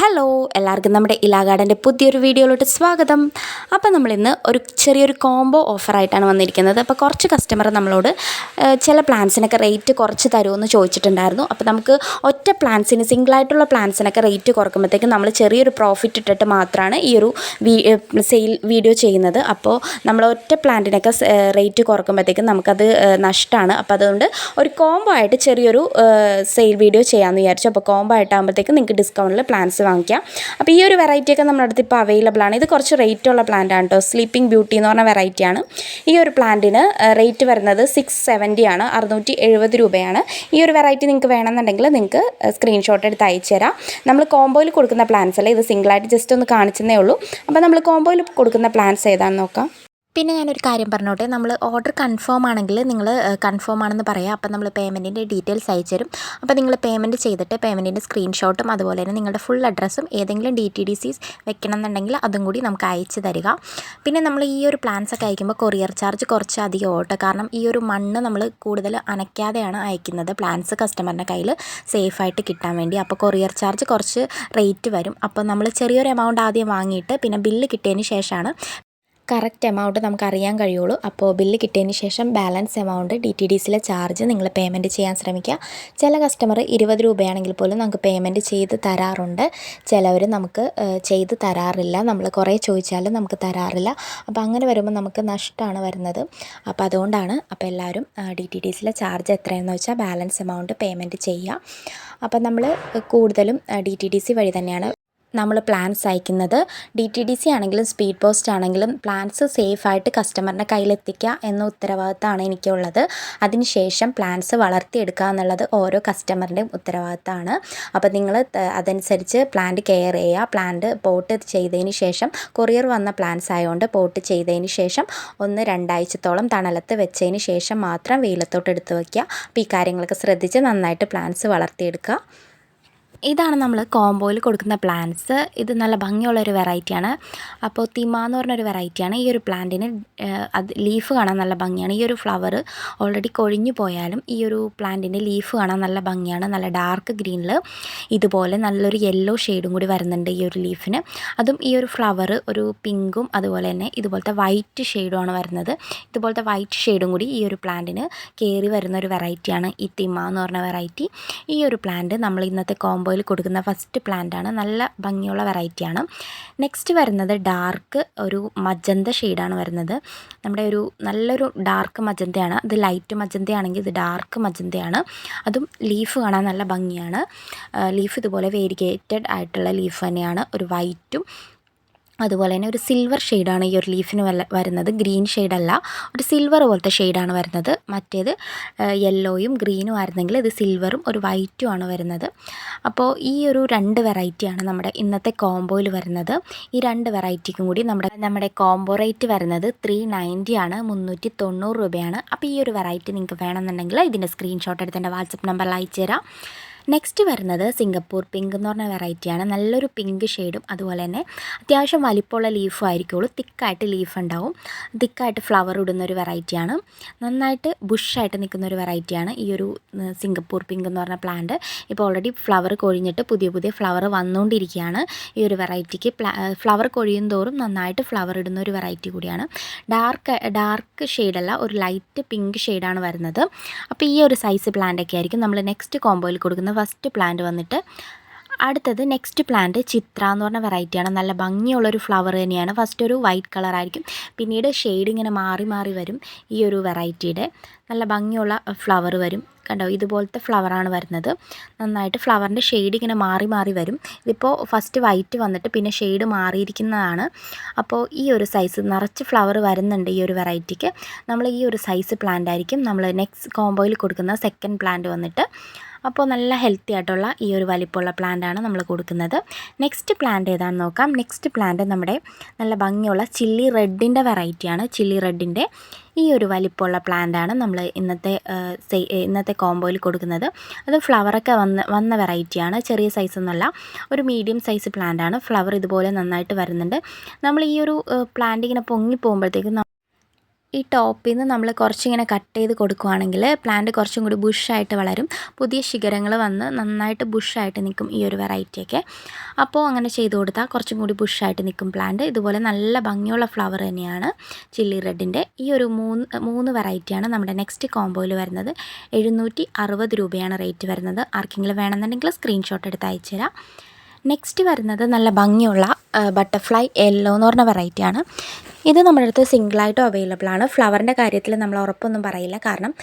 Hello എല്ലാവർക്കും നമ്മുടെ ഇലാ ഗാർഡൻ്റെ പുതിയൊരു വീഡിയോയിലോട്ട് സ്വാഗതം. അപ്പോൾ നമ്മളിന്ന് ഒരു ചെറിയൊരു കോംബോ ഓഫറായിട്ടാണ് വന്നിരിക്കുന്നത്. അപ്പോൾ കുറച്ച് കസ്റ്റമർ നമ്മളോട് ചില പ്ലാൻസിനൊക്കെ റേറ്റ് കുറച്ച് തരുമെന്ന് ചോദിച്ചിട്ടുണ്ടായിരുന്നു. അപ്പോൾ നമുക്ക് ഒറ്റ പ്ലാൻസിന് സിംഗിളായിട്ടുള്ള പ്ലാൻസിനൊക്കെ റേറ്റ് കുറക്കുമ്പോഴത്തേക്കും നമ്മൾ ചെറിയൊരു പ്രോഫിറ്റ് ഇട്ടിട്ട് മാത്രമാണ് ഈ ഒരു സെയിൽ വീഡിയോ ചെയ്യുന്നത്. അപ്പോൾ നമ്മൾ ഒറ്റ പ്ലാന്റിനൊക്കെ റേറ്റ് കുറക്കുമ്പോഴത്തേക്കും നമുക്കത് നഷ്ടമാണ്. അപ്പോൾ അതുകൊണ്ട് ഒരു കോംബോ ആയിട്ട് ചെറിയൊരു സെയിൽ വീഡിയോ ചെയ്യാമെന്ന് വിചാരിച്ചു. അപ്പോൾ കോംബോ ആയിട്ടാകുമ്പോഴത്തേക്കും നിങ്ങൾക്ക് ഡിസ്കൗണ്ടിൽ പ്ലാൻസ് വാങ്ങിക്കാം. അപ്പോൾ ഈ ഒരു വെറൈറ്റിയൊക്കെ നമ്മുടെ അടുത്ത് ഇപ്പോൾ അവൈലബിൾ ആണ്. ഇത് കുറച്ച് റേറ്റുള്ള പ്ലാന്റ് ആണ് കേട്ടോ. സ്ലീപ്പിംഗ് ബ്യൂട്ടി എന്ന് പറഞ്ഞ വെറൈറ്റിയാണ്. ഈ ഒരു പ്ലാന്റിന് റേറ്റ് വരുന്നത് 670 ആണ്, 670 രൂപയാണ്. ഈ ഒരു വെറൈറ്റി നിങ്ങൾക്ക് വേണമെന്നുണ്ടെങ്കിൽ നിങ്ങൾക്ക് സ്ക്രീൻഷോട്ട് എടുത്ത് അയച്ചു തരാം. നമ്മൾ കോംബോയിൽ കൊടുക്കുന്ന പ്ലാൻസ് അല്ല, ഇത് സിംഗിളായിട്ട് ജസ്റ്റ് ഒന്ന് കാണിച്ചതേ ഉള്ളൂ. അപ്പോൾ നമ്മൾ കോംബോയിൽ കൊടുക്കുന്ന പ്ലാൻസ് ഏതാണെന്ന് നോക്കാം. പിന്നെ ഞാനൊരു കാര്യം പറഞ്ഞോട്ടെ, നമ്മൾ ഓർഡർ കൺഫേം ആണെങ്കിൽ നിങ്ങൾ കൺഫേം ആണെന്ന് പറയാം. അപ്പോൾ നമ്മൾ പേയ്മെൻറ്റിൻ്റെ ഡീറ്റെയിൽസ് അയച്ചു തരും. അപ്പോൾ നിങ്ങൾ പേയ്മെൻറ്റ് ചെയ്തിട്ട് പേയ്മെൻറ്റിൻ്റെ സ്ക്രീൻഷോട്ടും അതുപോലെ തന്നെ നിങ്ങളുടെ ഫുൾ അഡ്രസ്സും ഏതെങ്കിലും DTDCs വെക്കണം എന്നുണ്ടെങ്കിൽ അതും കൂടി നമുക്ക് അയച്ചു തരിക. പിന്നെ നമ്മൾ ഈ ഒരു പ്ലാൻസ് ഒക്കെ അയക്കുമ്പോൾ കൊറിയർ ചാർജ് കുറച്ച് അധികം ഓട്ടോ, കാരണം ഈ ഒരു മണ്ണ് നമ്മൾ കൂടുതൽ അനയ്ക്കാതെയാണ് അയക്കുന്നത് പ്ലാൻസ് കസ്റ്റമറിൻ്റെ കയ്യിൽ സേഫായിട്ട് കിട്ടാൻ വേണ്ടി. അപ്പോൾ കൊറിയർ ചാർജ് കുറച്ച് റേറ്റ് വരും. അപ്പോൾ നമ്മൾ ചെറിയൊരു എമൗണ്ട് ആദ്യം വാങ്ങിയിട്ട് പിന്നെ ബില്ല് കിട്ടിയതിന് ശേഷമാണ് കറക്റ്റ് എമൗണ്ട് നമുക്ക് അറിയാൻ കഴിയുള്ളൂ. അപ്പോൾ ബില്ല് കിട്ടിയതിന് ശേഷം ബാലൻസ് എമൗണ്ട് DTDCയിലെ ചാർജ് നിങ്ങൾ പേയ്മെൻറ്റ് ചെയ്യാൻ ശ്രമിക്കുക. ചില കസ്റ്റമർ 20 രൂപയാണെങ്കിൽ പോലും നമുക്ക് പേയ്മെൻറ്റ് ചെയ്ത് തരാറുണ്ട്. ചിലവർ നമുക്ക് ചെയ്ത് തരാറില്ല. നമ്മൾ കുറേ ചോദിച്ചാലും നമുക്ക് തരാറില്ല. അപ്പോൾ അങ്ങനെ വരുമ്പോൾ നമുക്ക് നഷ്ടമാണ് വരുന്നത്. അപ്പോൾ അതുകൊണ്ടാണ്. അപ്പോൾ എല്ലാവരും DTDCയിലെ ചാർജ് എത്രയെന്ന് വെച്ചാൽ ബാലൻസ് എമൗണ്ട് പേയ്മെൻറ്റ് ചെയ്യുക. അപ്പോൾ നമ്മൾ കൂടുതലും DTDC വഴി തന്നെയാണ് നമ്മൾ പ്ലാൻസ് അയക്കുന്നത്. DTDC ആണെങ്കിലും സ്പീഡ് പോസ്റ്റ് ആണെങ്കിലും പ്ലാൻസ് സേഫായിട്ട് കസ്റ്റമറിൻ്റെ കയ്യിലെത്തിക്കുക എന്ന ഉത്തരവാദിത്തമാണ് എനിക്കുള്ളത്. അതിനുശേഷം പ്ലാൻസ് വളർത്തിയെടുക്കുക എന്നുള്ളത് ഓരോ കസ്റ്റമറിൻ്റെയും ഉത്തരവാദിത്തമാണ്. അപ്പോൾ നിങ്ങൾ അതനുസരിച്ച് പ്ലാന്റ് കെയർ ചെയ്യുക. പ്ലാന്റ് പോട്ട് ചെയ്തതിന് ശേഷം കൊറിയർ വന്ന പ്ലാൻസ് ആയതുകൊണ്ട് പോട്ട് ചെയ്തതിന് ശേഷം 1-2 ആഴ്ചത്തോളം തണലത്ത് വെച്ചതിന് ശേഷം മാത്രം വെയിലത്തോട്ട് എടുത്ത് വയ്ക്കുക. അപ്പോൾ ഈ കാര്യങ്ങളൊക്കെ ശ്രദ്ധിച്ച് നന്നായിട്ട് പ്ലാൻസ് വളർത്തിയെടുക്കുക. ഇതാണ് നമ്മൾ കോംബോയിൽ കൊടുക്കുന്ന പ്ലാന്റ്സ്. ഇത് നല്ല ഭംഗിയുള്ളൊരു വെറൈറ്റിയാണ്. അപ്പോൾ തിമ എന്ന് പറഞ്ഞൊരു വെറൈറ്റിയാണ്. ഈ ഒരു പ്ലാന്റിന് അത് ലീഫ് കാണാൻ നല്ല ഭംഗിയാണ്. ഈ ഒരു ഫ്ലവർ ഓൾറെഡി കൊഴിഞ്ഞു പോയാലും ഈ ഒരു പ്ലാന്റിൻ്റെ ലീഫ് കാണാൻ നല്ല ഭംഗിയാണ്. നല്ല ഡാർക്ക് ഗ്രീനിൽ ഇതുപോലെ നല്ലൊരു യെല്ലോ ഷെയ്ഡും കൂടി വരുന്നുണ്ട് ഈ ഒരു ലീഫിന്. അതും ഈ ഒരു ഫ്ലവർ ഒരു പിങ്കും അതുപോലെ തന്നെ ഇതുപോലത്തെ വൈറ്റ് ഷെയ്ഡുമാണ് വരുന്നത്. ഇതുപോലത്തെ വൈറ്റ് ഷെയ്ഡും കൂടി ഈ ഒരു പ്ലാന്റിന് കയറി വരുന്ന ഒരു വെറൈറ്റിയാണ് ഈ തിമ എന്ന് പറഞ്ഞ വെറൈറ്റി. ഈ ഒരു പ്ലാന്റ് നമ്മൾ ഇന്നത്തെ കോംബോയിൽ കൊടുക്കുന്ന ഫസ്റ്റ് പ്ലാന്റാണ്. നല്ല ഭംഗിയുള്ള വെറൈറ്റിയാണ്. നെക്സ്റ്റ് വരുന്നത് ഡാർക്ക് ഒരു മജന്ത ഷെയ്ഡാണ് വരുന്നത്. നമ്മുടെ ഒരു നല്ലൊരു ഡാർക്ക് മജന്തയാണ്. ഇത് ലൈറ്റ് മജന്തയാണെങ്കിൽ ഇത് ഡാർക്ക് മജന്തയാണ്. അതും ലീഫ് കാണാൻ നല്ല ഭംഗിയാണ്. ലീഫ് ഇതുപോലെ വേരിഗേറ്റഡ് ആയിട്ടുള്ള ലീഫ് തന്നെയാണ്. ഒരു വൈറ്റും അതുപോലെ തന്നെ ഒരു സിൽവർ ഷെയ്ഡാണ് ഈ ഒരു ലീഫിന് വരുന്നത്. ഗ്രീൻ ഷെയ്ഡല്ല, ഒരു സിൽവർ പോലത്തെ ഷെയ്ഡാണ് വരുന്നത്. മറ്റേത് യെല്ലോയും ഗ്രീനും ആയിരുന്നെങ്കിൽ ഇത് സിൽവറും ഒരു വൈറ്റും ആണ് വരുന്നത്. അപ്പോൾ ഈ ഒരു 2 വെറൈറ്റിയാണ് നമ്മുടെ ഇന്നത്തെ കോംബോയിൽ വരുന്നത്. ഈ 2 വെറൈറ്റിക്കും കൂടി നമ്മുടെ കോംബോ റേറ്റ് വരുന്നത് 390 ആണ്, 390 രൂപയാണ്. അപ്പോൾ ഈ ഒരു വെറൈറ്റി നിങ്ങൾക്ക് വേണമെന്നുണ്ടെങ്കിൽ ഇതിൻ്റെ സ്ക്രീൻഷോട്ട് എടുത്ത് എൻ്റെ വാട്സപ്പ് നമ്പറിൽ അയച്ചു തരാം. നെക്സ്റ്റ് വരുന്നത് സിംഗപ്പൂർ പിങ്ക് എന്ന് പറഞ്ഞ വെറൈറ്റിയാണ്. നല്ലൊരു പിങ്ക് ഷെയ്ഡും അതുപോലെ തന്നെ അത്യാവശ്യം വലിപ്പമുള്ള ലീഫും ആയിരിക്കുള്ളൂ. തിക്കായിട്ട് ലീഫ് ഉണ്ടാവും. തിക്കായിട്ട് ഫ്ലവർ ഇടുന്ന ഒരു വെറൈറ്റിയാണ്. നന്നായിട്ട് ബുഷായിട്ട് നിൽക്കുന്ന ഒരു വെറൈറ്റിയാണ് ഈ ഒരു സിംഗപ്പൂർ പിങ്ക് എന്ന് പറഞ്ഞ പ്ലാന്റ്. ഇപ്പോൾ ഓൾറെഡി ഫ്ലവർ കൊഴിഞ്ഞിട്ട് പുതിയ ഫ്ലവർ വന്നുകൊണ്ടിരിക്കുകയാണ്. ഈ ഒരു വെറൈറ്റിക്ക് ഫ്ലവർ കൊഴിയും തോറും നന്നായിട്ട് ഫ്ലവർ ഇടുന്ന ഒരു വെറൈറ്റി കൂടിയാണ്. ഡാർക്ക് ഷെയ്ഡല്ല, ഒരു ലൈറ്റ് പിങ്ക് ഷെയ്ഡാണ് വരുന്നത്. അപ്പോൾ ഈ ഒരു സൈസ് പ്ലാന്റൊക്കെ ആയിരിക്കും നമ്മൾ നെക്സ്റ്റ് കോംബോയിൽ കൊടുക്കുന്ന ഫസ്റ്റ് പ്ലാന്റ് വന്നിട്ട്. അടുത്തത് നെക്സ്റ്റ് പ്ലാന്റ് ചിത്ര എന്ന് പറഞ്ഞ വെറൈറ്റിയാണ്. നല്ല ഭംഗിയുള്ളൊരു ഫ്ലവർ തന്നെയാണ്. ഫസ്റ്റ് ഒരു വൈറ്റ് കളറായിരിക്കും, പിന്നീട് ഷെയ്ഡ് ഇങ്ങനെ മാറി മാറി വരും. ഈ ഒരു വെറൈറ്റിയുടെ നല്ല ഭംഗിയുള്ള ഫ്ലവർ വരും. കണ്ടോ, ഇതുപോലത്തെ ഫ്ലവറാണ് വരുന്നത്. നന്നായിട്ട് ഫ്ലവറിൻ്റെ ഷെയ്ഡ് ഇങ്ങനെ മാറി മാറി വരും. ഇതിപ്പോൾ ഫസ്റ്റ് വൈറ്റ് വന്നിട്ട് പിന്നെ ഷെയ്ഡ് മാറിയിരിക്കുന്നതാണ്. അപ്പോൾ ഈ ഒരു സൈസ് നിറച്ച് ഫ്ലവർ വരുന്നുണ്ട് ഈ ഒരു വെറൈറ്റിക്ക്. നമ്മൾ ഈ ഒരു സൈസ് പ്ലാന്റ് ആയിരിക്കും നമ്മൾ നെക്സ്റ്റ് കോംബോയിൽ കൊടുക്കുന്ന സെക്കൻഡ് പ്ലാന്റ് വന്നിട്ട്. അപ്പോൾ നല്ല ഹെൽത്തി ആയിട്ടുള്ള ഈ ഒരു വലിപ്പമുള്ള പ്ലാന്റാണ് നമ്മൾ കൊടുക്കുന്നത്. നെക്സ്റ്റ് പ്ലാന്റ് ഏതാണെന്ന് നോക്കാം. നെക്സ്റ്റ് പ്ലാന്റ് നമ്മുടെ നല്ല ഭംഗിയുള്ള ചില്ലി റെഡിൻ്റെ വെറൈറ്റിയാണ്. ചില്ലി റെഡിൻ്റെ ഈ ഒരു വലിപ്പമുള്ള പ്ലാന്റാണ് നമ്മൾ ഇന്നത്തെ കോംബോയിൽ കൊടുക്കുന്നത്. അത് ഫ്ലവറൊക്കെ വന്ന വെറൈറ്റിയാണ്. ചെറിയ സൈസൊന്നുമല്ല, ഒരു മീഡിയം സൈസ് പ്ലാന്റാണ്. ഫ്ലവർ ഇതുപോലെ നന്നായിട്ട് വരുന്നുണ്ട്. നമ്മൾ ഈ ഒരു പ്ലാന്റ് ഇങ്ങനെ പൊങ്ങി പോകുമ്പോഴത്തേക്കും ഈ ടോപ്പിൽ നിന്ന് നമ്മൾ കുറച്ചിങ്ങനെ കട്ട് ചെയ്ത് കൊടുക്കുകയാണെങ്കിൽ പ്ലാന്റ് കുറച്ചും കൂടി ബുഷായിട്ട് വളരും, പുതിയ ശിഖരങ്ങൾ വന്ന് നന്നായിട്ട് ബുഷായിട്ട് നിൽക്കും ഈ ഒരു വെറൈറ്റിയൊക്കെ. അപ്പോൾ അങ്ങനെ ചെയ്ത് കൊടുത്താൽ കുറച്ചും കൂടി ബുഷായിട്ട് നിൽക്കും പ്ലാന്റ്. ഇതുപോലെ നല്ല ഭംഗിയുള്ള ഫ്ലവർ തന്നെയാണ് ചില്ലി റെഡിൻ്റെ. ഈ ഒരു മൂന്ന് വെറൈറ്റിയാണ് നമ്മുടെ നെക്സ്റ്റ് കോംബോയിൽ വരുന്നത്. 760 രൂപയാണ് റേറ്റ് വരുന്നത്. ആർക്കെങ്കിലും വേണമെന്നുണ്ടെങ്കിൽ സ്ക്രീൻഷോട്ട് എടുത്ത് അയച്ചു തരാം. നെക്സ്റ്റ് വരുന്നത് നല്ല ഭംഗിയുള്ള ബട്ടർഫ്ലൈ യെല്ലോ എന്ന് പറഞ്ഞ വെറൈറ്റിയാണ്. ഇത് നമ്മുടെ അടുത്ത് സിംഗിളായിട്ടും അവൈലബിൾ ആണ്. ഫ്ലവറിൻ്റെ കാര്യത്തിൽ നമ്മൾ ഉറപ്പൊന്നും പറയില്ല, കാരണം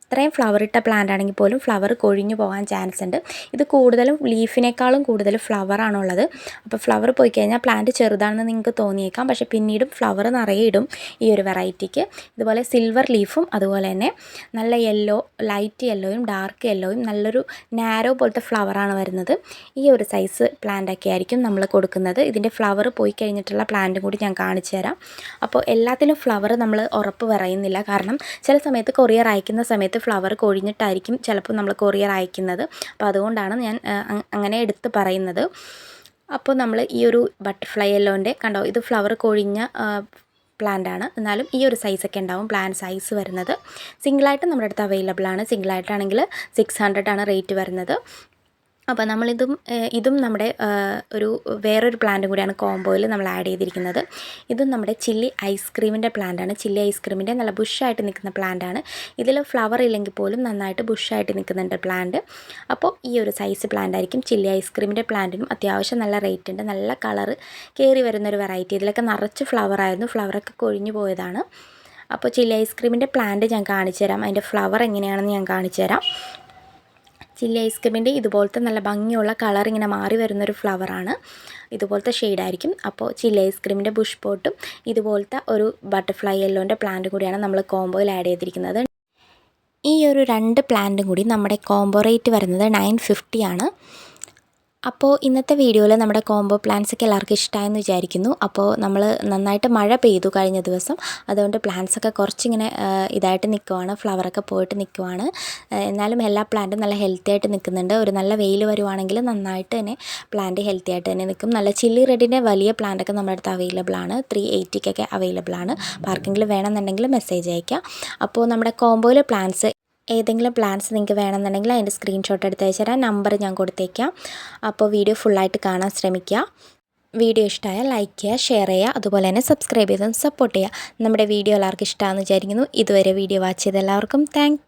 ഇത്രയും ഫ്ലവർ ഇട്ട പ്ലാന്റ് ആണെങ്കിൽ പോലും ഫ്ലവർ കൊഴിഞ്ഞു പോകാൻ ചാൻസ് ഉണ്ട്. ഇത് കൂടുതലും ലീഫിനേക്കാളും കൂടുതൽ ഫ്ലവറാണുള്ളത്. അപ്പോൾ ഫ്ലവർ പോയി കഴിഞ്ഞാൽ പ്ലാന്റ് ചെറുതാണെന്ന് നിങ്ങൾക്ക് തോന്നിയേക്കാം, പക്ഷേ പിന്നീടും ഫ്ലവർ നിറയെ ഇടും ഈ ഒരു വെറൈറ്റിക്ക്. ഇതുപോലെ സിൽവർ ലീഫും അതുപോലെ തന്നെ നല്ല യെല്ലോ, ലൈറ്റ് യെല്ലോയും ഡാർക്ക് യെല്ലോയും നല്ലൊരു നാരോ പോലത്തെ ഫ്ലവറാണ് വരുന്നത്. ഈ ഒരു സൈസ് പ്ലാന്റൊക്കെ ആയിരിക്കും നമ്മൾ കൊടുക്കുന്നത്. ഇതിൻ്റെ ഫ്ലവർ പോയി കഴിഞ്ഞിട്ടുള്ള പ്ലാന്റും കൂടി ഞാൻ കാണിച്ചു തരാം. അപ്പോൾ എല്ലാത്തിലും ഫ്ലവർ നമ്മൾ ഉറപ്പ് പറയുന്നില്ല, കാരണം ചില സമയത്ത് കൊറിയർ അയക്കുന്ന സമയത്ത് ഫ്ലവർ കൊഴിഞ്ഞിട്ടായിരിക്കും ചിലപ്പോൾ നമ്മൾ കൊറിയർ അയക്കുന്നത്. അപ്പോൾ അതുകൊണ്ടാണ് ഞാൻ അങ്ങനെ എടുത്ത് പറയുന്നത്. അപ്പോൾ നമ്മൾ ഈ ഒരു ബട്ടർഫ്ലൈ യെല്ലോൻ്റെ കണ്ടോ, ഇത് ഫ്ലവർ കൊഴിഞ്ഞ പ്ലാന്റ് ആണ്, എന്നാലും ഈ ഒരു സൈസൊക്കെ ഉണ്ടാവും പ്ലാന്റ് സൈസ് വരുന്നത്. സിംഗിളായിട്ട് നമ്മുടെ അടുത്ത് അവൈലബിൾ ആണ്. സിംഗിളായിട്ടാണെങ്കിൽ 600 ആണ് റേറ്റ് വരുന്നത്. അപ്പോൾ ഇതും നമ്മുടെ വേറൊരു പ്ലാന്റും കൂടിയാണ് കോംബോയിൽ നമ്മൾ ആഡ് ചെയ്തിരിക്കുന്നത്. ഇതും നമ്മുടെ ചില്ലി ഐസ്ക്രീമിൻ്റെ പ്ലാന്റാണ്. ചില്ലി ഐസ്ക്രീമിൻ്റെ നല്ല ബുഷായിട്ട് നിൽക്കുന്ന പ്ലാന്റാണ്. ഇതിൽ ഫ്ലവർ ഇല്ലെങ്കിൽ പോലും നന്നായിട്ട് ബുഷായിട്ട് നിൽക്കുന്നുണ്ട് പ്ലാന്റ്. അപ്പോൾ ഈ ഒരു സൈസ് പ്ലാന്റ് ആയിരിക്കും. ചില്ലി ഐസ്ക്രീമിൻ്റെ പ്ലാന്റിനും അത്യാവശ്യം നല്ല റേറ്റ് ഉണ്ട്. നല്ല കളറ് കയറി വരുന്നൊരു വെറൈറ്റി. ഇതിലൊക്കെ നിറച്ച് ഫ്ലവറായിരുന്നു, ഫ്ലവറൊക്കെ കൊഴിഞ്ഞു പോയതാണ്. അപ്പോൾ ചില്ലി ഐസ്ക്രീമിൻ്റെ പ്ലാന്റ് ഞാൻ കാണിച്ചു തരാം. അതിൻ്റെ ഫ്ലവർ എങ്ങനെയാണെന്ന് ഞാൻ കാണിച്ചു തരാം. ചില്ലി ഐസ്ക്രീമിൻ്റെ ഇതുപോലത്തെ നല്ല ഭംഗിയുള്ള കളർ ഇങ്ങനെ മാറി വരുന്നൊരു ഫ്ലവറാണ്. ഇതുപോലത്തെ ഷെയ്ഡായിരിക്കും. അപ്പോൾ ചില്ലി ഐസ്ക്രീമിൻ്റെ ബുഷ് പോട്ടും ഇതുപോലത്തെ ഒരു ബട്ടർഫ്ലൈ യെല്ലോൻ്റെ പ്ലാന്റ് കൂടിയാണ് നമ്മൾ കോംബോയിൽ ആഡ് ചെയ്തിരിക്കുന്നത്. ഈ ഒരു 2 പ്ലാന്റും കൂടി നമ്മുടെ കോംബോ റേറ്റ് വരുന്നത് 950 ആണ്. അപ്പോൾ ഇന്നത്തെ വീഡിയോയിൽ നമ്മുടെ കോംബോ പ്ലാന്റ്സൊക്കെ എല്ലാവർക്കും ഇഷ്ടമായെന്ന് വിചാരിക്കുന്നു. അപ്പോൾ നമ്മൾ നന്നായിട്ട് മഴ പെയ്തു കഴിഞ്ഞ ദിവസം, അതുകൊണ്ട് പ്ലാന്റ്സൊക്കെ കുറച്ചിങ്ങനെ ഇതായിട്ട് നിൽക്കുവാണ്, ഫ്ലവറൊക്കെ പോയിട്ട് നിൽക്കുവാണ്. എന്നാലും എല്ലാ പ്ലാന്റും നല്ല ഹെൽത്തി ആയിട്ട് നിൽക്കുന്നുണ്ട്. ഒരു നല്ല വെയിൽ വരുവാണെങ്കിൽ നന്നായിട്ട് തന്നെ പ്ലാന്റ് ഹെൽത്തി ആയിട്ട് തന്നെ നിൽക്കും. നല്ല ചില്ലി റെഡിൻ്റെ വലിയ പ്ലാന്റൊക്കെ നമ്മുടെ അടുത്ത് അവൈലബിൾ ആണ്. 380 അവൈലബിൾ ആണ്. അപ്പോൾ ആർക്കെങ്കിലും വേണമെന്നുണ്ടെങ്കിൽ മെസ്സേജ് അയയ്ക്കാം. അപ്പോൾ നമ്മുടെ കോംബോയിലെ പ്ലാന്റ്സ് ഏതെങ്കിലും പ്ലാൻസ് നിങ്ങൾക്ക് വേണമെന്നുണ്ടെങ്കിൽ അതിൻ്റെ സ്ക്രീൻഷോട്ട് എടുത്ത് അയച്ചു തരാം. നമ്പർ ഞാൻ കൊടുത്തേക്കാം. അപ്പോൾ വീഡിയോ ഫുള്ളായിട്ട് കാണാൻ ശ്രമിക്കുക. വീഡിയോ ഇഷ്ടമായാൽ ലൈക്ക് ചെയ്യുക, ഷെയർ ചെയ്യുക, അതുപോലെ തന്നെ സബ്സ്ക്രൈബ് ചെയ്ത് സപ്പോർട്ട് ചെയ്യുക. നമ്മുടെ വീഡിയോ എല്ലാവർക്കും ഇഷ്ടമാണെന്ന് വിചാരിക്കുന്നു. ഇതുവരെ വീഡിയോ വാച്ച് ചെയ്ത എല്ലാവർക്കും താങ്ക്